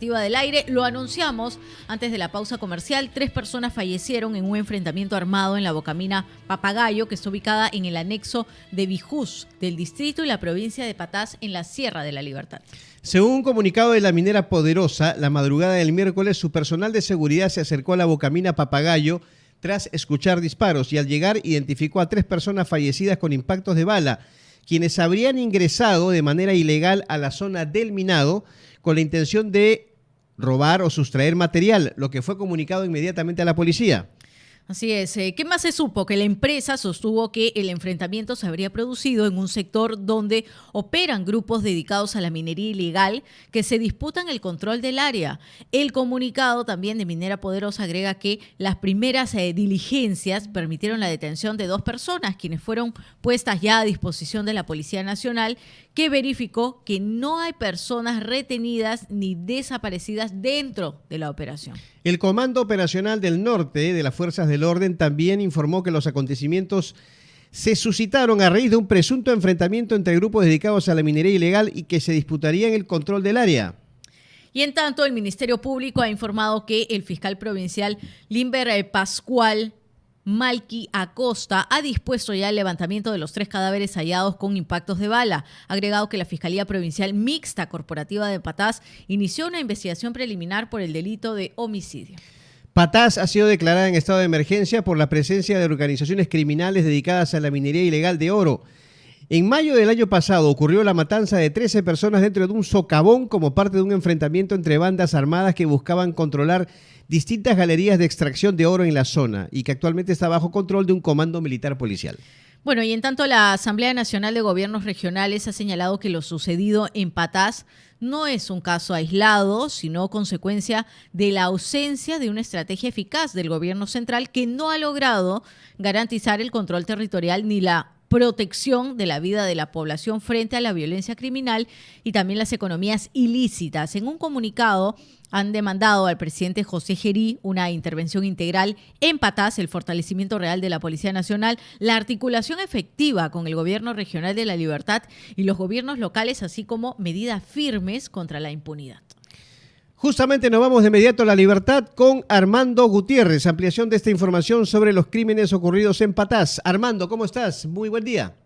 Del aire, lo anunciamos antes de la pausa comercial. 3 personas fallecieron en un enfrentamiento armado en la Bocamina Papagayo, que está ubicada en el anexo de Bijús del distrito y la provincia de Patás, en la Sierra de la Libertad. Según un comunicado de la minera Poderosa, la madrugada del miércoles su personal de seguridad se acercó a la Bocamina Papagayo tras escuchar disparos y al llegar identificó a 3 personas fallecidas con impactos de bala, quienes habrían ingresado de manera ilegal a la zona del minado con la intención de robar o sustraer material, lo que fue comunicado inmediatamente a la policía. Así es. ¿Qué más se supo? Que la empresa sostuvo que el enfrentamiento se habría producido en un sector donde operan grupos dedicados a la minería ilegal que se disputan el control del área. El comunicado también de Minera Poderosa agrega que las primeras diligencias permitieron la detención de 2 personas, quienes fueron puestas ya a disposición de la Policía Nacional, que verificó que no hay personas retenidas ni desaparecidas dentro de la operación. El Comando Operacional del Norte de las Fuerzas del Orden también informó que los acontecimientos se suscitaron a raíz de un presunto enfrentamiento entre grupos dedicados a la minería ilegal y que se disputarían el control del área. Y en tanto, el Ministerio Público ha informado que el fiscal provincial Limber Pascual Malqui Acosta ha dispuesto ya el levantamiento de los 3 cadáveres hallados con impactos de bala. Ha agregado que la Fiscalía Provincial Mixta Corporativa de Patás inició una investigación preliminar por el delito de homicidio. Patás ha sido declarada en estado de emergencia por la presencia de organizaciones criminales dedicadas a la minería ilegal de oro. En mayo del año pasado ocurrió la matanza de 13 personas dentro de un socavón como parte de un enfrentamiento entre bandas armadas que buscaban controlar distintas galerías de extracción de oro en la zona y que actualmente está bajo control de un comando militar policial. Bueno, y en tanto la Asamblea Nacional de Gobiernos Regionales ha señalado que lo sucedido en Patás no es un caso aislado, sino consecuencia de la ausencia de una estrategia eficaz del gobierno central que no ha logrado garantizar el control territorial ni la protección de la vida de la población frente a la violencia criminal y también las economías ilícitas. En un comunicado han demandado al presidente José Gerí una intervención integral en Patás, el fortalecimiento real de la Policía Nacional, la articulación efectiva con el gobierno regional de la Libertad y los gobiernos locales, así como medidas firmes contra la impunidad. Justamente nos vamos de inmediato a La Libertad con Armando Gutiérrez. Ampliación de esta información sobre los crímenes ocurridos en Patás. Armando, ¿cómo estás? Muy buen día.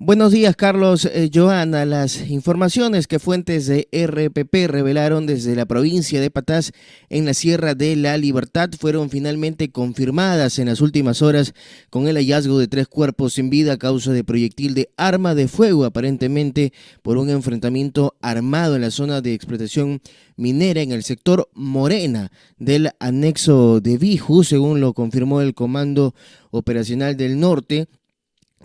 Buenos días, Carlos. Joana, las informaciones que fuentes de RPP revelaron desde la provincia de Patás en la Sierra de la Libertad fueron finalmente confirmadas en las últimas horas con el hallazgo de 3 cuerpos sin vida a causa de proyectil de arma de fuego, aparentemente por un enfrentamiento armado en la zona de explotación minera en el sector Morena del anexo de Bijús, según lo confirmó el Comando Operacional del Norte,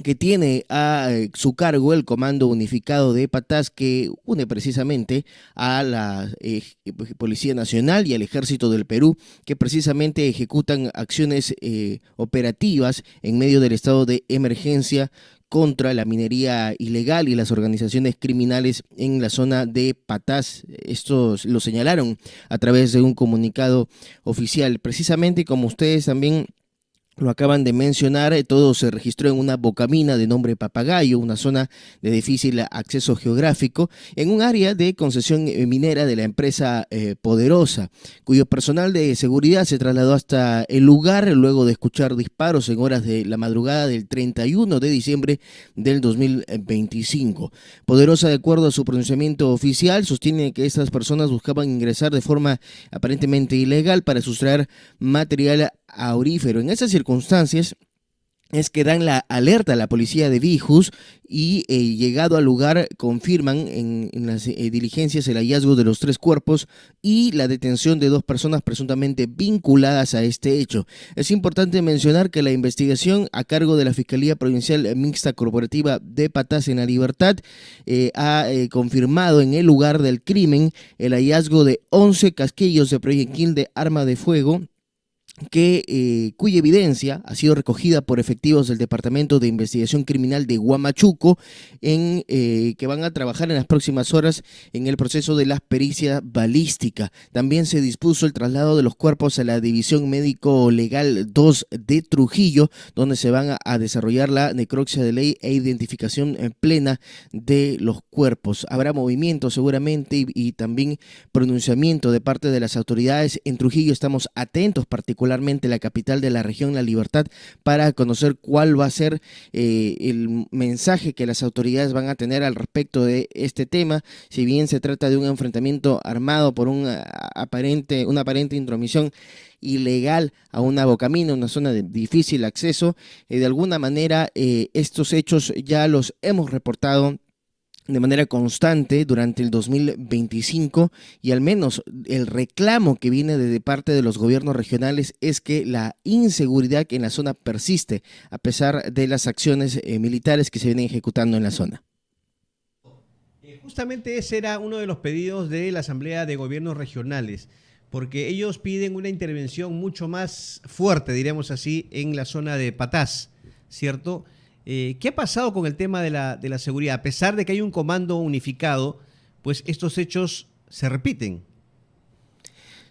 que tiene a su cargo el Comando Unificado de Patás, que une precisamente a la Policía Nacional y al Ejército del Perú, que precisamente ejecutan acciones operativas en medio del estado de emergencia contra la minería ilegal y las organizaciones criminales en la zona de Patás. Estos lo señalaron a través de un comunicado oficial. Precisamente, como ustedes también lo acaban de mencionar, todo se registró en una bocamina de nombre Papagayo, una zona de difícil acceso geográfico, en un área de concesión minera de la empresa Poderosa, cuyo personal de seguridad se trasladó hasta el lugar luego de escuchar disparos en horas de la madrugada del 31 de diciembre del 2025. Poderosa, de acuerdo a su pronunciamiento oficial, sostiene que estas personas buscaban ingresar de forma aparentemente ilegal para sustraer material aurífero. En esas circunstancias es que dan la alerta a la policía de Bijús y llegado al lugar confirman en las diligencias el hallazgo de los 3 cuerpos y la detención de 2 personas presuntamente vinculadas a este hecho. Es importante mencionar que la investigación a cargo de la Fiscalía Provincial Mixta Corporativa de Patás en la Libertad ha confirmado en el lugar del crimen el hallazgo de 11 casquillos de proyectil de arma de fuego cuya evidencia ha sido recogida por efectivos del Departamento de Investigación Criminal de Huamachuco, que van a trabajar en las próximas horas en el proceso de la pericia balística. También se dispuso el traslado de los cuerpos a la División Médico Legal 2 de Trujillo, donde se van a desarrollar la necropsia de ley e identificación plena de los cuerpos. Habrá movimiento seguramente y también pronunciamiento de parte de las autoridades. En Trujillo estamos atentos, particularmente la capital de la región, La Libertad, para conocer cuál va a ser el mensaje que las autoridades van a tener al respecto de este tema. Si bien se trata de un enfrentamiento armado por una aparente intromisión ilegal a un abocamino, una zona de difícil acceso, de alguna manera estos hechos ya los hemos reportado de manera constante durante el 2025, y al menos el reclamo que viene de parte de los gobiernos regionales es que la inseguridad en la zona persiste a pesar de las acciones militares que se vienen ejecutando en la zona. Justamente ese era uno de los pedidos de la Asamblea de Gobiernos Regionales, porque ellos piden una intervención mucho más fuerte, diríamos así, en la zona de Patás, ¿cierto? ¿Qué ha pasado con el tema de la seguridad? A pesar de que hay un comando unificado, pues estos hechos se repiten.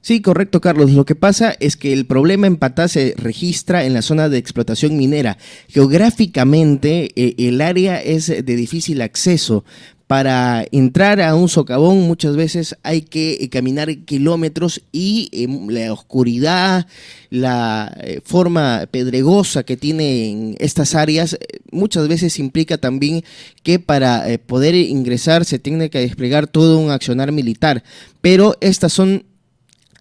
Sí, correcto, Carlos. Lo que pasa es que el problema en Patás se registra en la zona de explotación minera. Geográficamente, el área es de difícil acceso. Para entrar a un socavón muchas veces hay que caminar kilómetros y la oscuridad, la forma pedregosa que tienen estas áreas muchas veces implica también que para poder ingresar se tiene que desplegar todo un accionar militar, pero estas son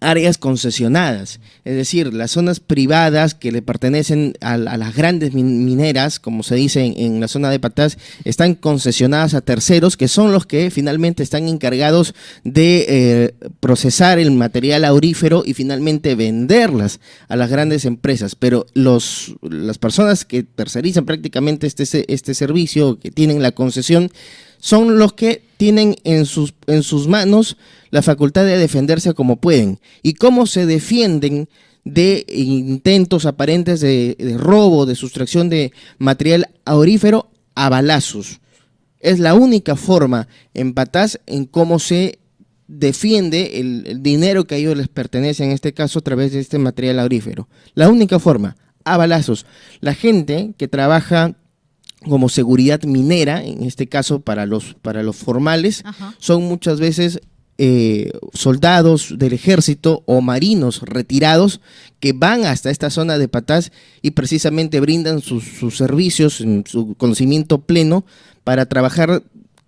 áreas concesionadas, es decir, las zonas privadas que le pertenecen a las grandes mineras, como se dice en la zona de Patás, están concesionadas a terceros, que son los que finalmente están encargados de procesar el material aurífero y finalmente venderlas a las grandes empresas. Pero las personas que tercerizan prácticamente este servicio, que tienen la concesión, son los que tienen en sus manos la facultad de defenderse como pueden. ¿Y cómo se defienden de intentos aparentes de robo, de sustracción de material aurífero? A balazos. Es la única forma en Patás en cómo se defiende el dinero que a ellos les pertenece, en este caso a través de este material aurífero. La única forma, a balazos. La gente que trabaja como seguridad minera, en este caso para los formales, son muchas veces soldados del ejército o marinos retirados que van hasta esta zona de Patás y precisamente brindan sus servicios, su conocimiento pleno para trabajar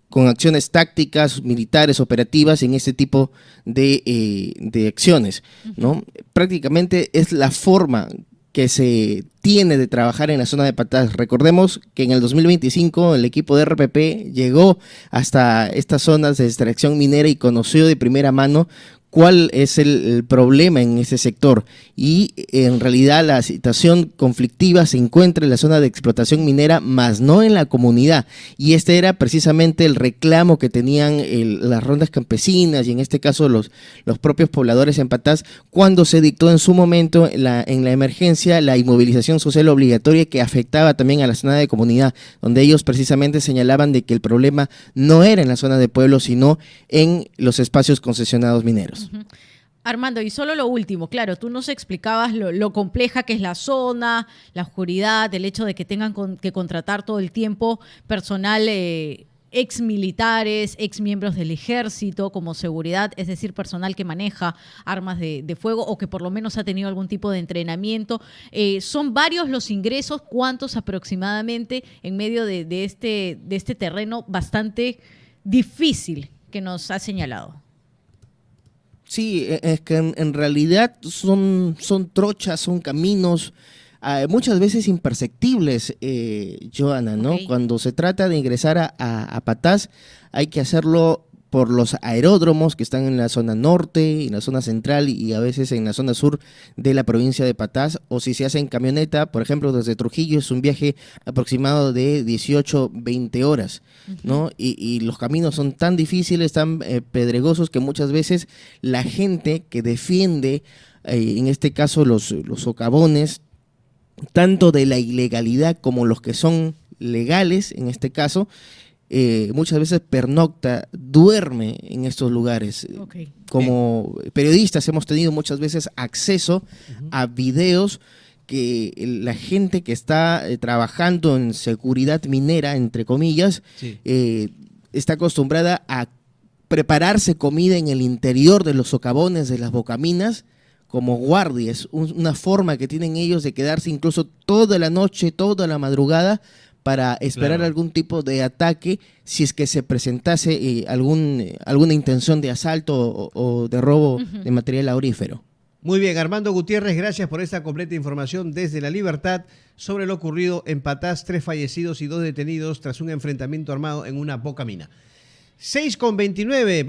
con acciones tácticas, militares, operativas en este tipo de acciones, ¿no? Prácticamente es la forma que se tiene de trabajar en la zona de Patás. Recordemos que en el 2025 el equipo de RPP llegó hasta estas zonas de extracción minera y conoció de primera mano cuál es el problema en ese sector, y en realidad la situación conflictiva se encuentra en la zona de explotación minera, más no en la comunidad, y este era precisamente el reclamo que tenían las rondas campesinas y en este caso los propios pobladores en Patás cuando se dictó en su momento en la emergencia la inmovilización social obligatoria que afectaba también a la zona de comunidad, donde ellos precisamente señalaban de que el problema no era en la zona de pueblo sino en los espacios concesionados mineros. Armando, y solo lo último, claro, tú nos explicabas lo compleja que es la zona, la oscuridad, el hecho de que tengan que contratar todo el tiempo personal ex militares, ex miembros del ejército como seguridad, es decir, personal que maneja armas de fuego o que por lo menos ha tenido algún tipo de entrenamiento. Son varios los ingresos, ¿cuántos aproximadamente en medio de este terreno bastante difícil que nos ha señalado? Sí, es que en realidad son trochas, son caminos muchas veces imperceptibles, Joana, ¿no? Okay. Cuando se trata de ingresar a Patás hay que hacerlo por los aeródromos que están en la zona norte, en la zona central y a veces en la zona sur de la provincia de Patás, o si se hace en camioneta, por ejemplo, desde Trujillo es un viaje aproximado de 18-20 horas, ¿no? Y los caminos son tan difíciles, tan pedregosos, que muchas veces la gente que defiende, en este caso los socavones, tanto de la ilegalidad como los que son legales, en este caso, muchas veces pernocta, duerme en estos lugares. Okay. Como periodistas hemos tenido muchas veces acceso a videos que la gente que está trabajando en seguridad minera, entre comillas, Sí. está acostumbrada a prepararse comida en el interior de los socavones de las bocaminas como guardias, una forma que tienen ellos de quedarse incluso toda la noche, toda la madrugada, para esperar algún tipo de ataque si es que se presentase alguna intención de asalto o de robo de material aurífero. Muy bien, Armando Gutiérrez, gracias por esta completa información desde La Libertad sobre lo ocurrido en Patás, 3 fallecidos y 2 detenidos tras un enfrentamiento armado en una bocamina. 6:29.